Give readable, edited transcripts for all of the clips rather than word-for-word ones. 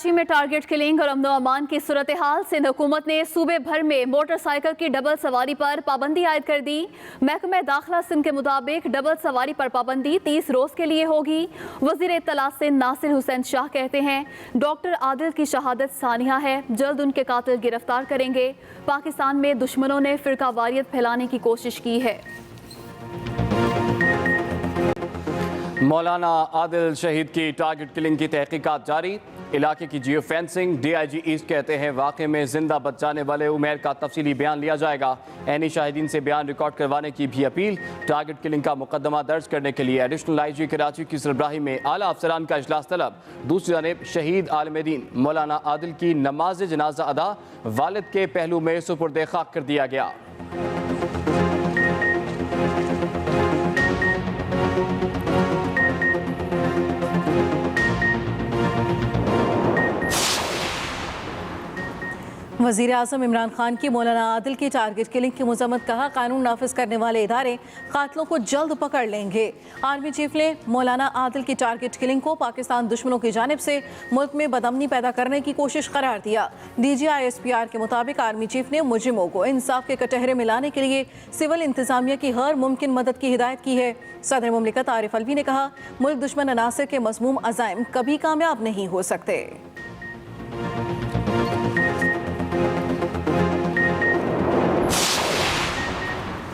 कराची में target killing और अमनो अमान की सूरत हाल। सिंध हुकूमत ने सूबे भर में मोटरसाइकिल की डबल सवारी पर पाबंदी आयद कर दी। महकमा दाखिला सिंध के मुताबिक डबल सवारी पर पाबंदी 30 रोज के लिए होगी। वजीर इत्तला सिंध नासिर हुसैन शाह कहते हैं डॉक्टर आदिल की शहादत सानिया है, जल्द उनके कातिल गिरफ्तार करेंगे। पाकिस्तान में दुश्मनों ने फिरका वारियत फैलाने की कोशिश की है। मौलाना आदिल शहीद की टारगेट किलिंग की तहकीकात जारी। इलाके की जियो फेंसिंग। DIG ईस्ट कहते हैं वाक़े में जिंदा बच जाने वाले उमैर का तफसीली बयान लिया जाएगा। ऐनी शाहिदीन से बयान रिकॉर्ड करवाने की भी अपील। टारगेट किलिंग का मुकदमा दर्ज करने के लिए एडिशनल IG कराची की सरबराही में आला अफसरान का इजलास तलब। दूसरी जानिब शहीद आलिम दीन मौलाना आदिल की नमाज जनाजा अदा वालिद के पहलू में सुपुर्द खाक कर दिया गया। वज़ीर आज़म इमरान खान की मौलाना आदिल की टारगेट किलिंग की मजम्मत। कहा कानून नाफिज करने वाले इदारे कातलों को जल्द पकड़ लेंगे। आर्मी चीफ ने मौलाना आदिल की टारगेट किलिंग को पाकिस्तान दुश्मनों की जानिब से मुल्क में बदअमनी पैदा करने की कोशिश करार दिया। DG ISPR के मुताबिक आर्मी चीफ ने मुजरिमों को इंसाफ के कटहरे में लाने के लिए सिविल इंतजामिया की हर मुमकिन मदद की हिदायत की है। सदर मुमलिकत आरिफ अलवी ने कहा मुल्क दुश्मन अनासर के मज़मूम अज़ाइम कभी कामयाब नहीं हो सकते।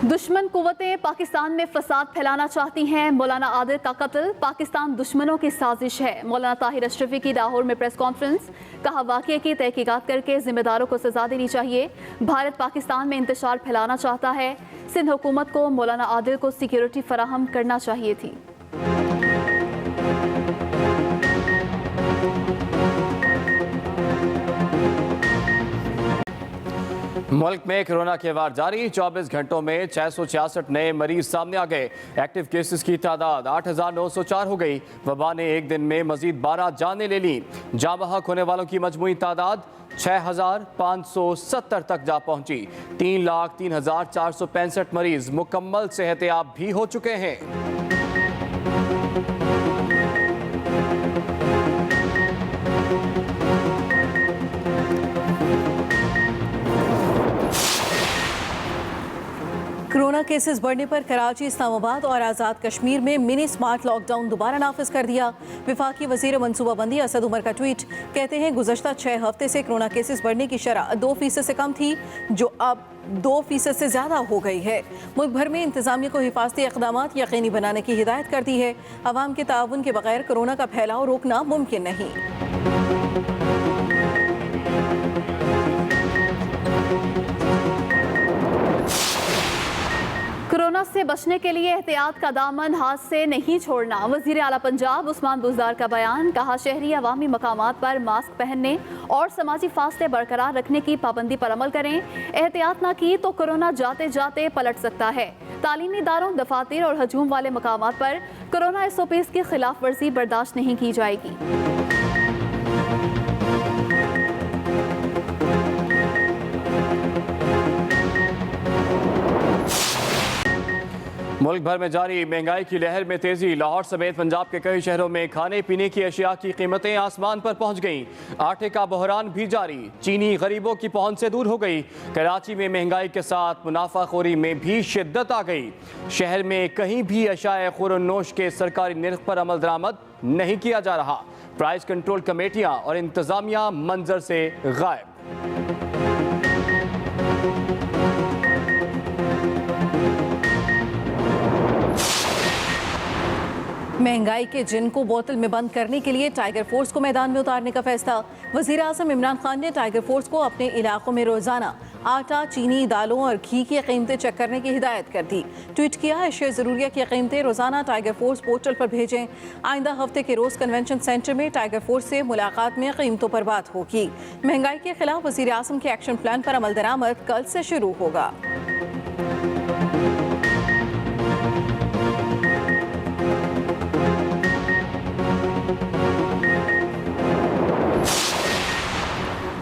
दुश्मन कुव्वतें पाकिस्तान में फसाद फैलाना चाहती हैं। मौलाना आदिल का कत्ल पाकिस्तान दुश्मनों की साजिश है। मौलाना ताहिर अशरफी की लाहौर में प्रेस कॉन्फ्रेंस। कहा वाक़े की तहकीकात करके जिम्मेदारों को सजा देनी चाहिए। भारत पाकिस्तान में इंतशार फैलाना चाहता है। सिंध हुकूमत को मौलाना आदिल को सिक्योरिटी फराहम करना चाहिए थी। मुल्क में कोरोना के वार जारी। 24 घंटों में 666 नए मरीज सामने आ गए। एक्टिव केसेस की तादाद 8,904 हो गई। वबा ने एक दिन में मजीद 12 जानें ले ली। जाँ बहक होने वालों की मजमूई तादाद 6,570 तक जा पहुंची। 3,03,465 मरीज मुकम्मल सेहतयाब भी हो चुके हैं। कोरोना केसेस बढ़ने पर कराची, इस्लामाबाद और आज़ाद कश्मीर में मिनी स्मार्ट लॉकडाउन दोबारा नाफिज कर दिया। विफाकी वजीर मनसूबाबंदी असद उमर का ट्वीट। कहते हैं गुज़श्ता 6 हफ्ते से कोरोना केसेस बढ़ने की शरह 2% से कम थी, जो अब 2% से ज़्यादा हो गई है। मुल्क भर में इंतजामिया को हिफाजती इक़दामात यकीनी बनाने की हिदायत कर दी है। अवाम के ताउन के बगैर कोरोना का फैलाव रोकना मुमकिन नहीं। कोरोना से बचने के लिए एहतियात का दामन हाथ से नहीं छोड़ना। वज़ीर आला पंजाब उस्मान बुज़दार का बयान। कहा शहरी अवामी मकामात पर मास्क पहनने और समाजी फासले बरकरार रखने की पाबंदी पर अमल करें। एहतियात ना की तो कोरोना जाते जाते पलट सकता है। तालीमी इदारों, दफातर और हजूम वाले मकामात पर कोरोना SOPs की खिलाफ वर्जी बर्दाश्त नहीं की जाएगी। मुल्क भर में जारी महंगाई की लहर में तेजी। लाहौर समेत पंजाब के कई शहरों में खाने पीने की अशिया की कीमतें आसमान पर पहुंच गईं। आटे का बहरान भी जारी। चीनी गरीबों की पहुंच से दूर हो गई। कराची में महंगाई के साथ मुनाफाखोरी में भी शिद्दत आ गई। शहर में कहीं भी अशाए खुरनोश के सरकारी निर्ख पर अमल दरामद नहीं किया जा रहा। प्राइस कंट्रोल कमेटियां और इंतजामिया मंजर से गायब। महंगाई के जिन को बोतल में बंद करने के लिए टाइगर फोर्स को मैदान में उतारने का फैसला। वज़ीर आज़म इमरान खान ने टाइगर फोर्स को अपने इलाकों में रोजाना आटा, चीनी, दालों और घी की कीमतें चेक करने की हिदायत कर दी। ट्वीट किया अशिया ज़रूरिया की कीमतें रोजाना टाइगर फोर्स पोर्टल पर भेजें। आइंदा हफ्ते के रोज़ कन्वेंशन सेंटर में टाइगर फोर्स से मुलाकात में कीमतों पर बात होगी। महंगाई के खिलाफ वज़ीर आज़म के एक्शन प्लान पर अमल दरामद कल से शुरू होगा।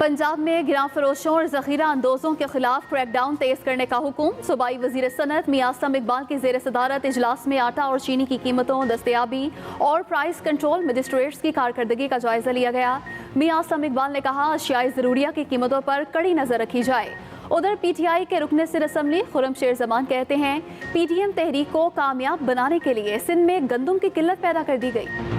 पंजाब में गिरां फरोशों और जखीरा अंदोजों के खिलाफ क्रैकडाउन तेज करने का हुक्म। सूबाई वजीर सनत मियां आसम इकबाल की जेर सदारत इजलास में आटा और चीनी की कीमतों, दस्तयाबी और प्राइस कंट्रोल मजिस्ट्रेट्स की कारकर्दगी का जायजा लिया गया। मियां आसम इकबाल ने कहा, अशियाई ज़रूरिया की कीमतों पर कड़ी नजर रखी जाए। उधर PTI के रुकने सिर असम्बली खुर्रम शेर जमान कहते हैं, PTM तहरीक को कामयाब बनाने के लिए सिंध में गंदम की किल्लत पैदा कर दी गई।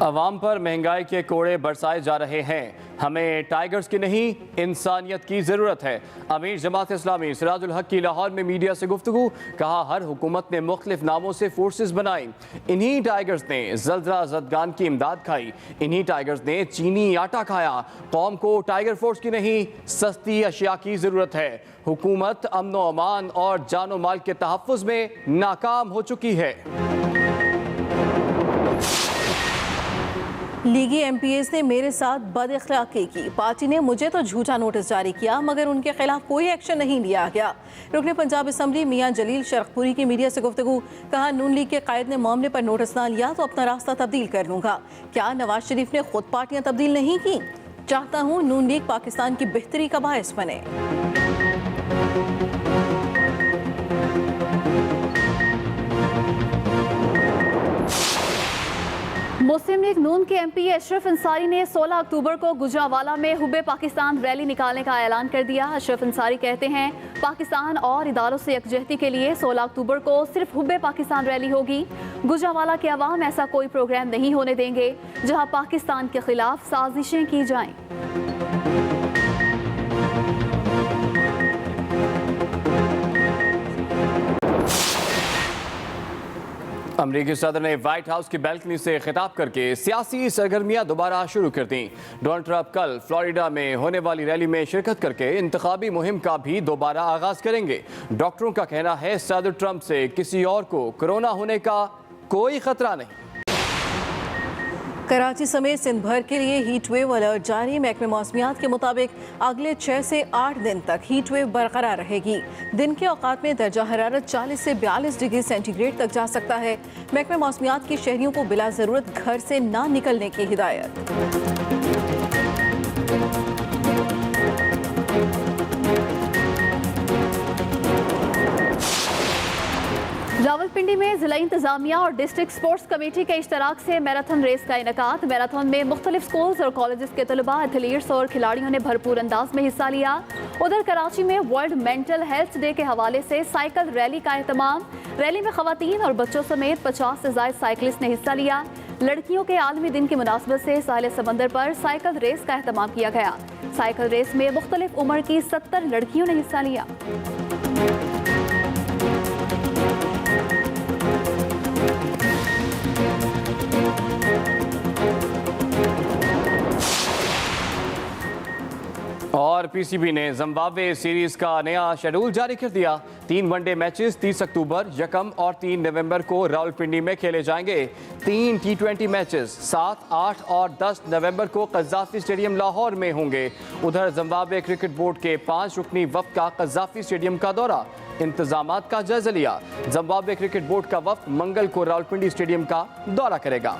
अवाम पर महंगाई के कोड़े बरसाए जा रहे हैं। हमें टाइगर्स की नहीं, इंसानियत की ज़रूरत है। अमीर जमात इस्लामी सिराजुल हक की लाहौर में मीडिया से गुफ्तगू, कहा हर हुकूमत ने मुख्तलिफ नामों से फोर्सेस बनाई। इन्हीं टाइगर्स ने ज़ल्ज़ला ज़दगान की इमदाद खाई। इन्हीं टाइगर्स ने चीनी आटा खाया। कौम को टाइगर फोर्स की नहीं, सस्ती अशिया की ज़रूरत है। हुकूमत अमन व अमान और जान व माल के तहफ़्फ़ुज़ में नाकाम हो चुकी है। लीगी MPs ने मेरे साथ बदअखलाकी की। पार्टी ने मुझे तो झूठा नोटिस जारी किया, मगर उनके खिलाफ कोई एक्शन नहीं लिया गया। रुकने पंजाब असम्बली मियां जलील शरखपुरी की मीडिया से गुफ्तगू, कहा नून लीग के कायद ने मामले पर नोटिस ना लिया तो अपना रास्ता तब्दील कर लूंगा। क्या नवाज शरीफ ने खुद पार्टियां तब्दील नहीं की? चाहता हूँ नून लीग पाकिस्तान की बेहतरी का बायस बने। मुस्लिम लीग नून के MP अशरफ अंसारी ने 16 अक्टूबर को गुजरावाला में हुब्बे पाकिस्तान रैली निकालने का ऐलान कर दिया। अशरफ अंसारी कहते हैं, पाकिस्तान और इदारों से यकजहती के लिए 16 अक्टूबर को सिर्फ हुब्बे पाकिस्तान रैली होगी। गुजरावाला के अवाम ऐसा कोई प्रोग्राम नहीं होने देंगे जहां पाकिस्तान के खिलाफ साजिशें की जाएं। अमरीकी सदर ने व्हाइट हाउस की बैल्कनी से खिताब करके सियासी सरगर्मियां दोबारा शुरू कर दी। डोनाल्ड ट्रंप कल फ्लोरिडा में होने वाली रैली में शिरकत करके इंतखाबी मुहिम का भी दोबारा आगाज करेंगे। डॉक्टरों का कहना है, सदर ट्रंप से किसी और को कोरोना होने का कोई खतरा नहीं। कराची समेत सिंध भर के लिए हीट वेव अलर्ट जारी। महकमे मौसमियात के मुताबिक अगले 6 से 8 दिन तक हीट वेव बरकरार रहेगी। दिन के औकात में दर्जा हरारत 40 से 42 डिग्री सेंटीग्रेड तक जा सकता है। महकमे मौसमियात की शहरियों को बिला ज़रूरत घर से ना निकलने की हिदायत। रावलपिंडी में जिला इंतजामिया और डिस्ट्रिक्ट स्पोर्ट्स कमेटी के इश्तराक से मैराथन रेस का इनेकाद। मैराथन में मुख्तलिफ स्कूल्स और कॉलेजेस के तलबा, एथलीट्स और खिलाड़ियों ने भरपूर अंदाज में हिस्सा लिया। उधर कराची में वर्ल्ड मेंटल हेल्थ डे के हवाले से साइकिल रैली का एहतमाम। रैली में खवातीन और बच्चों समेत 50 से ज़ायद साइकिलिस्ट ने हिस्सा लिया। लड़कियों के आलमी दिन की मुनासबत से साहिल समंदर पर साइकिल रेस का एहतमाम किया गया। साइकिल रेस में मुख्तलिफ उम्र की 70 लड़कियों ने हिस्सा लिया। और PCB ने जिम्बाब्वे सीरीज का नया शेड्यूल जारी कर दिया। 3 वनडे मैचेस 30 अक्टूबर, 1 और 3 नवंबर को रावलपिंडी में खेले जाएंगे। 3 T20 मैचेस 7, 8 और 10 नवंबर को कज़ाफ़ी स्टेडियम लाहौर में होंगे। उधर जिम्बाब्वे क्रिकेट बोर्ड के 5 रुकनी वफ़द का कज़ाफ़ी स्टेडियम का दौरा, इंतजामात का जायजा लिया। जिम्बाब्वे क्रिकेट बोर्ड का वफ़द मंगल को रावलपिंडी स्टेडियम का दौरा करेगा।